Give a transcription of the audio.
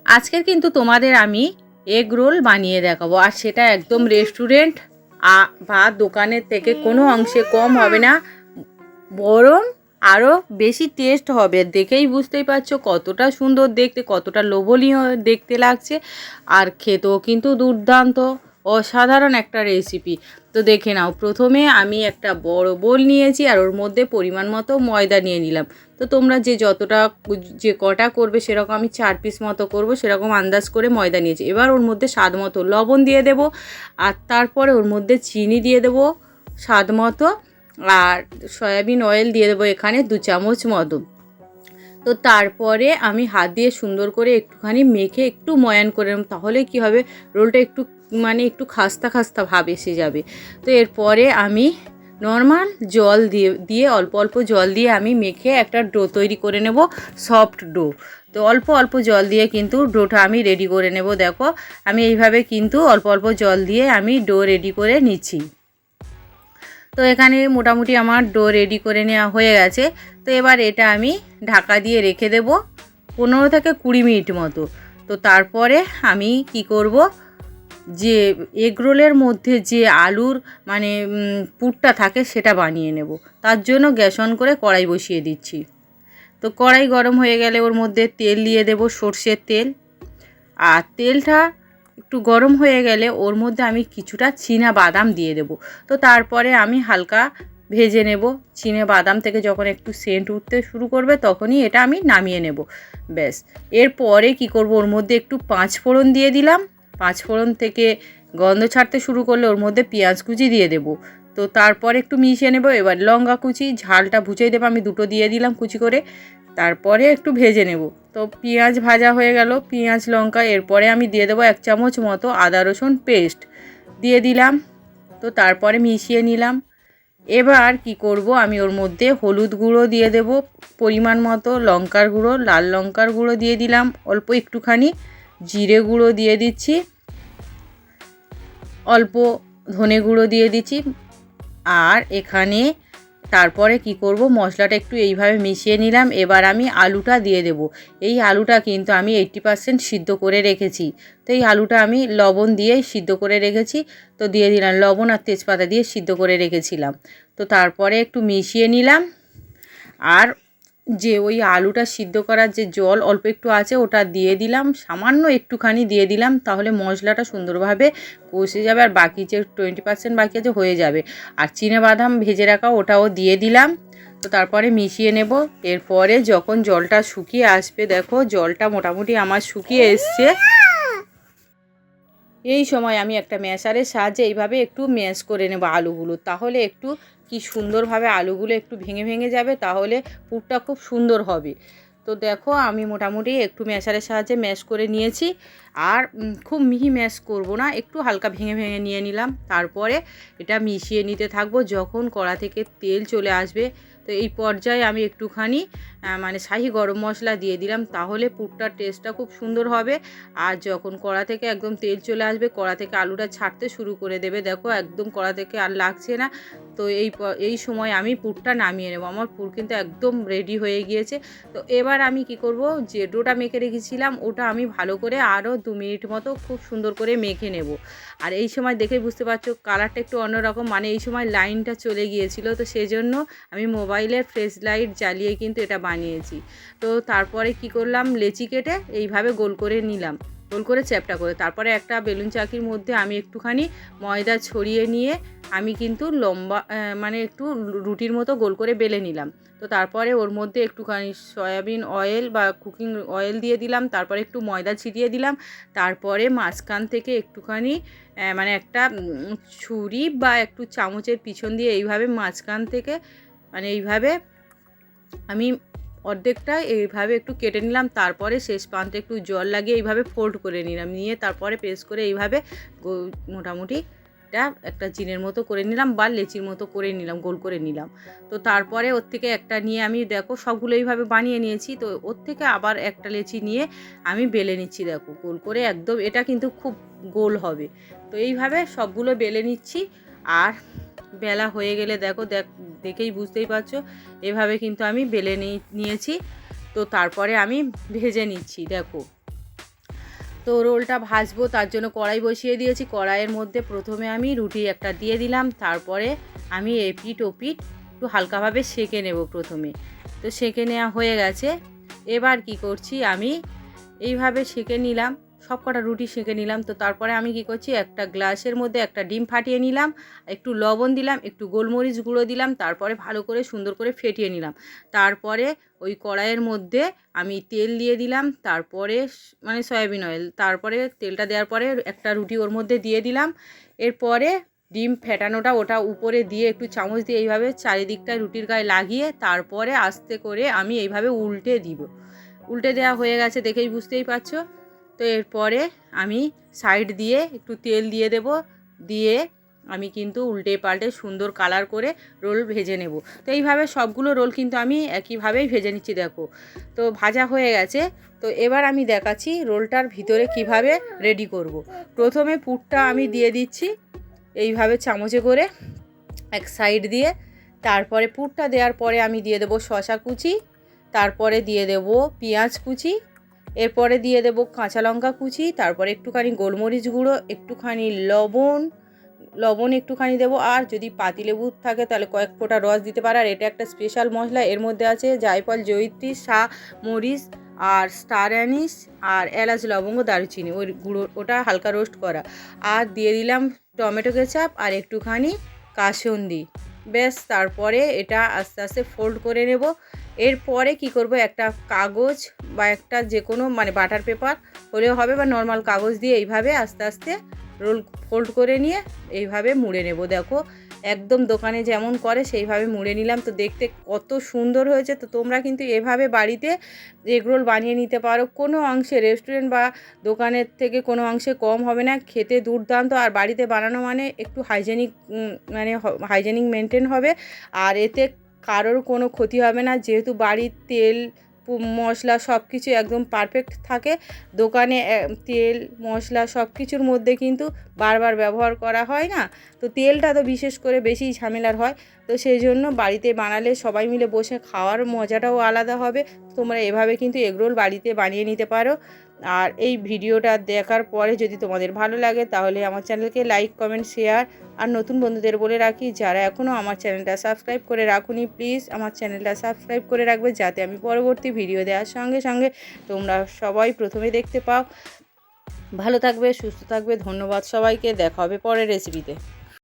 আজকের কিন্তু তোমাদের আমি এগ রোল বানিয়ে দেখাবো, আর সেটা একদম রেস্টুরেন্ট বা দোকানের থেকে কোনো অংশে কম হবে না, বরং আরও বেশি টেস্ট হবে। দেখেই বুঝতেই পারছো কতটা সুন্দর দেখতে, কতটা লোভনীয় দেখতে লাগছে, আর খেতেও কিন্তু দুর্দান্ত অসাধারণ একটা রেসিপি। তো দেখে নাও, প্রথমে আমি একটা বড় বোল নিয়েছি আর ওর মধ্যে পরিমাণ মতো ময়দা নিয়ে নিলাম। তো তোমরা যে কটা করবে সেরকম, আমি 4 পিস মতো করব সেরকম আন্দাজ করে ময়দা নিয়েছি। এবার ওর মধ্যে স্বাদ মতো লবণ দিয়ে দেব, আর তারপরে ওর মধ্যে চিনি দিয়ে দেব স্বাদ মতো, আর সয়াবিন অয়েল দিয়ে দেবো এখানে 2 চামচ মতো। তো তারপরে আমি হাত দিয়ে সুন্দর করে একটুখানি মেখে একটু ময়ান করে নেব, তাহলে কি হবে, রোলটা একটু খাস্তা খাস্তা ভাব এসে যাবে। তো এরপরে আমি নর্মাল জল দিয়ে অল্প অল্প জল দিয়ে আমি মেখে একটা ডো তৈরি করে নেব, সফট ডো। তো অল্প অল্প জল দিয়ে কিন্তু ডোটা আমি রেডি করে নেব। দেখো আমি এইভাবে কিন্তু অল্প অল্প জল দিয়ে আমি ডো রেডি করে নিচ্ছি। তো এখানে মোটামুটি আমার ডো রেডি করে নেওয়া হয়ে গেছে। তো এবার এটা আমি ঢাকা দিয়ে রেখে দেব 15 থেকে 20 মিনিট মতো। তো তারপরে আমি কি করব, যে এগরোলের মধ্যে যে আলুর পুরটা থাকে সেটা বানিয়ে নেব। তার জন্য গ্যাস অন করে কড়াই বসিয়ে দিচ্ছি। তো কড়াই গরম হয়ে গেলে ওর মধ্যে তেল দিয়ে দেব, সর্ষের তেল। আর তেলটা একটু গরম হয়ে গেলে ওর মধ্যে আমি কিছুটা চীনা বাদাম দিয়ে দেব। তো তারপরে আমি হালকা ভেজে নেব। চীনা বাদাম থেকে যখন একটু সেন্ট উঠতে শুরু করবে তখনই এটা আমি নামিয়ে নেব। ব্যাস, এরপরে কি করব, ওর মধ্যে একটু 5 ফোড়ন দিয়ে দিলাম। 5 ফোড়ন থেকে গন্ধ ছাড়তে শুরু করলে ওর মধ্যে পেঁয়াজ কুচি দিয়ে দেব। তো তারপরে একটু মিশিয়ে নেব। এবার লঙ্কা কুচি, ঝালটা বুঝিয়ে দেবো, আমি 2টো দিয়ে দিলাম কুচি করে। তারপরে একটু ভেজে নেব। তো পেঁয়াজ ভাজা হয়ে গেল, পেঁয়াজ লঙ্কা, এরপরে আমি দিয়ে দেবো 1 চামচ মতো আদা রসুন পেস্ট দিয়ে দিলাম। তো তারপরে মিশিয়ে নিলাম। এবার কি করব, আমি ওর মধ্যে হলুদ গুঁড়ো দিয়ে দেব পরিমাণ মতো, লঙ্কার গুঁড়ো, লাল লঙ্কার গুঁড়ো দিয়ে দিলাম অল্প একটুখানি, জিরে গুঁড়ো দিয়ে দিচ্ছি, অল্প ধনে গুঁড়ো দিয়ে দিচ্ছি। আর এখানে তারপরে কি করব, মশলাটা একটু এইভাবে মিশিয়ে নিলাম। এবার আমি আলুটা দিয়ে দেব। এই আলুটা কিন্তু আমি 80% সিদ্ধ করে রেখেছি। তো এই আলুটা আমি লবণ দিয়েই সিদ্ধ করে রেখেছি। তো দিয়ে দিলাম লবণ আর তেজপাতা দিয়ে সিদ্ধ করে রেখেছিলাম। তো তারপরে একটু মিশিয়ে নিলাম। আর যে ওই আলুটা সিদ্ধ করার যে জল অল্প একটু আছে ওটা দিয়ে দিলাম, সামান্য একটুখানি দিয়ে দিলাম, তাহলে মশলাটা সুন্দরভাবে কষে যাবে, আর বাকি যে 20% বাকি আছে হয়ে যাবে। আর চিনেবাদাম ভেজে রাখা ওটাও দিয়ে দিলাম। তো তারপরে মিশিয়ে নেব। এরপরে যখন জলটা শুকিয়ে আসবে, দেখো জলটা মোটামুটি আমার শুকিয়ে এসছে। এই সময় আমি একটা ম্যাশারের সাহায্যে এইভাবে একটু ম্যাশ করে নেব আলুগুলো, তাহলে একটু কি সুন্দরভাবে আলুগুলো একটু ভেঙে ভেঙে যাবে, তাহলে পুরটা খুব সুন্দর হবে। তো দেখো আমি মোটামুটি একটু ম্যাশারের সাহায্যে ম্যাশ করে নিয়েছি। আর খুব মিহি ম্যাশ করব না, একটু হালকা ভেঙে ভেঙে নিয়ে নিলাম। তারপরে এটা মিশিয়ে নিতে থাকবো যখন কড়া থেকে তেল চলে আসবে। তো এই পর্যায়ে আমি একটুখানি শাহি গরম মশলা দিয়ে দিলাম, তাহলে পুরটার টেস্টটা খুব সুন্দর হবে। আর যখন কড়া থেকে একদম তেল চলে আসবে, কড়া থেকে আলুটা ছাড়তে শুরু করে দেবে, দেখো একদম কড়া থেকে আর লাগছে না। তো এই সময় আমি পুরটা নামিয়ে নেব। আমার পুর কিন্তু একদম রেডি হয়ে গিয়েছে। তো এবার আমি কি করব, যে ডোটা মেখে রেখেছিলাম ওটা আমি ভালো করে আরও 2 মিনিট মতো খুব সুন্দর করে মেখে নেব। আর এই সময় দেখে বুঝতে পারছো কালারটা একটু অন্যরকম, এই সময় লাইনটা চলে গিয়েছিল, তো সেজন্য আমি মোবাইলের ফ্ল্যাশ লাইট জ্বালিয়ে কিন্তু এটা বানিয়েছি। তো তারপরে কি করলাম, লেচি কেটে এইভাবে গোল করে নিলাম, গোল করে চ্যাপটা করে। তারপরে একটা বেলুন চাকির মধ্যে আমি একটুখানি ময়দা ছড়িয়ে নিয়ে আমি কিন্তু লম্বা একটু রুটির মতো গোল করে বেলে নিলাম। তো তারপরে ওর মধ্যে একটুখানি সয়াবিন অয়েল বা কুকিং অয়েল দিয়ে দিলাম, তারপরে একটু ময়দা ছিটিয়ে দিলাম। তারপরে মাঝখান থেকে একটুখানি একটা ছুরি বা একটু চামচের পিছন দিয়ে এইভাবে মাঝখান থেকে এইভাবে আমি অর্ধেকটা এইভাবে একটু কেটে নিলাম। তারপরে শেষ প্রান্তে একটু জল লাগিয়ে এইভাবে ফোল্ড করে নিলাম, নিয়ে তারপরে প্রেস করে এইভাবে মোটামুটি এটা একটা চিনের মতো করে নিলাম বা লেচির মতো করে নিলাম, গোল করে নিলাম। তো তারপরে ওর থেকে একটা নিয়ে আমি দেখো সবগুলো এইভাবে বানিয়ে নিয়েছি। তো ওর থেকে আবার একটা লেচি নিয়ে আমি বেলে নিচ্ছি, দেখো গোল করে একদম, এটা কিন্তু খুব গোল হবে। তো এইভাবে সবগুলো বেলে নিচ্ছি। আর বেলা হয়ে গেলে দেখেই বুঝতেই পারছো এভাবে কিন্তু আমি বেলে নিয়েছি। তো তারপরে আমি ভেজে নিচ্ছি, দেখো তো রোলটা ভাজবো তার জন্য কড়াই বসিয়ে দিয়েছি। কড়াইয়ের মধ্যে প্রথমে আমি রুটি একটা দিয়ে দিলাম, তারপরে আমি এপিঠ ওপিঠ একটু হালকাভাবে সেঁকে নেব প্রথমে। তো সেঁকে নেওয়া হয়ে গেছে। এবার কি করছি, আমি এইভাবে সেঁকে নিলাম, সব কটা রুটি সেঁকে নিলাম। তো তারপরে আমি কি করছি, একটা গ্লাসের মধ্যে একটা ডিম ফাটিয়ে নিলাম, একটু লবণ দিলাম, একটু গোলমরিচ গুঁড়ো দিলাম, তারপরে ভালো করে সুন্দর করে ফেটিয়ে নিলাম। তারপরে ওই কড়াইয়ের মধ্যে আমি তেল দিয়ে দিলাম, তারপরে মানে সয়াবিন অয়েল, তারপরে তেলটা দেওয়ার পরে একটা রুটি ওর মধ্যে দিয়ে দিলাম। এরপরে ডিম ফেটানোটা ওটা উপরে দিয়ে একটু চামচ দিয়ে এইভাবে চারিদিকটা রুটির গায়ে লাগিয়ে তারপরে আস্তে করে আমি এইভাবে উল্টে দিব। উল্টে দেওয়া হয়ে গেছে, দেখেই বুঝতেই পারছো। তো এরপরে আমি সাইড দিয়ে একটু তেল দিয়ে দেব, দিয়ে আমি কিন্তু উল্টে পাল্টে সুন্দর কালার করে রোল ভেজে নেব। তো এইভাবে সবগুলো রোল কিন্তু আমি একইভাবেই ভেজে নিচ্ছি, দেখো। তো ভাজা হয়ে গেছে। তো এবার আমি দেখাচ্ছি রোলটার ভিতরে কিভাবে রেডি করব। প্রথমে পুরটা আমি দিয়ে দিচ্ছি এইভাবে চামচে করে এক সাইড দিয়ে। তারপরে পুরটা দেওয়ার পরে আমি দিয়ে দেবো শসা কুচি, তারপরে দিয়ে দেব পেঁয়াজ কুচি, এরপরে দিয়ে দেব কাঁচা লঙ্কা কুচি, তারপরে একটুখানি গোলমরিচ গুঁড়ো, একটুখানি লবণ একটুখানি দেবো, আর যদি পাতিলেবু থাকে তাহলে কয়েক ফোঁটা রস দিতে পারে। আর এটা একটা স্পেশাল মশলা, এর মধ্যে আছে জায়ফল, জয়িত্রী, মরিচ আর স্টার অ্যানিস আর এলাচ, লবঙ্গ, দারুচিনি, ওই গুঁড়ো ওটা হালকা রোস্ট করা। আর দিয়ে দিলাম টমেটো কেচাপ আর একটুখানি কাসুন্দি। ব্যাস, তারপরে এটা আস্তে আস্তে ফোল্ড করে নেব। এরপরে কি করব, একটা কাগজ বা একটা যে কোনো মানে বাটার পেপার হলেও হবে, বা নর্মাল কাগজ দিয়ে এইভাবে আস্তে আস্তে রোল ফোল্ড করে নিয়ে এইভাবে মুড়ে নেব। দেখো একদম দোকানে যেমন করে সেইভাবে মুড়ে নিলাম। তো দেখতে কত সুন্দর হয়েছে। তো তোমরা কিন্তু এভাবে বাড়িতে এগরোল বানিয়ে নিতে পারো, কোনো অংশে রেস্টুরেন্ট বা দোকানের থেকে কোনো অংশে কম হবে না, খেতে দুর্দান্ত। আর বাড়িতে বানানো মানে একটু হাইজেনিক মেনটেন হবে, আর এতে কারোর কোনো ক্ষতি হবে না, যেহেতু বাড়ির তেল মশলা সব কিছু একদম পারফেক্ট থাকে। দোকানে তেল মশলা সব কিছুর মধ্যে কিন্তু বারবার ব্যবহার করা হয় না, তো তেলটা তো বিশেষ করে বেশি ঝামেলার হয়। তো সেই জন্য বাড়িতে বানালে সবাই মিলে বসে খাওয়ার মজাটাও আলাদা হবে। তোমরা এভাবে কিন্তু এগরোল বাড়িতে বানিয়ে নিতে পারো। আর এই ভিডিওটা দেখার পরে যদি তোমাদের ভালো লাগে তাহলে আমার চ্যানেলকে লাইক, কমেন্ট, শেয়ার, আর নতুন বন্ধুদের বলে রাখি যারা এখনও আমার চ্যানেলটা সাবস্ক্রাইব করে রাখুনি প্লিজ আমার চ্যানেলটা সাবস্ক্রাইব করে রাখবে, যাতে আমি পরবর্তী ভিডিও দেওয়ার সঙ্গে সঙ্গে তোমরা সবাই প্রথমে দেখতে পাও। ভালো থাকবে, সুস্থ থাকবে, ধন্যবাদ সবাইকে, দেখা হবে পরের রেসিপিতে।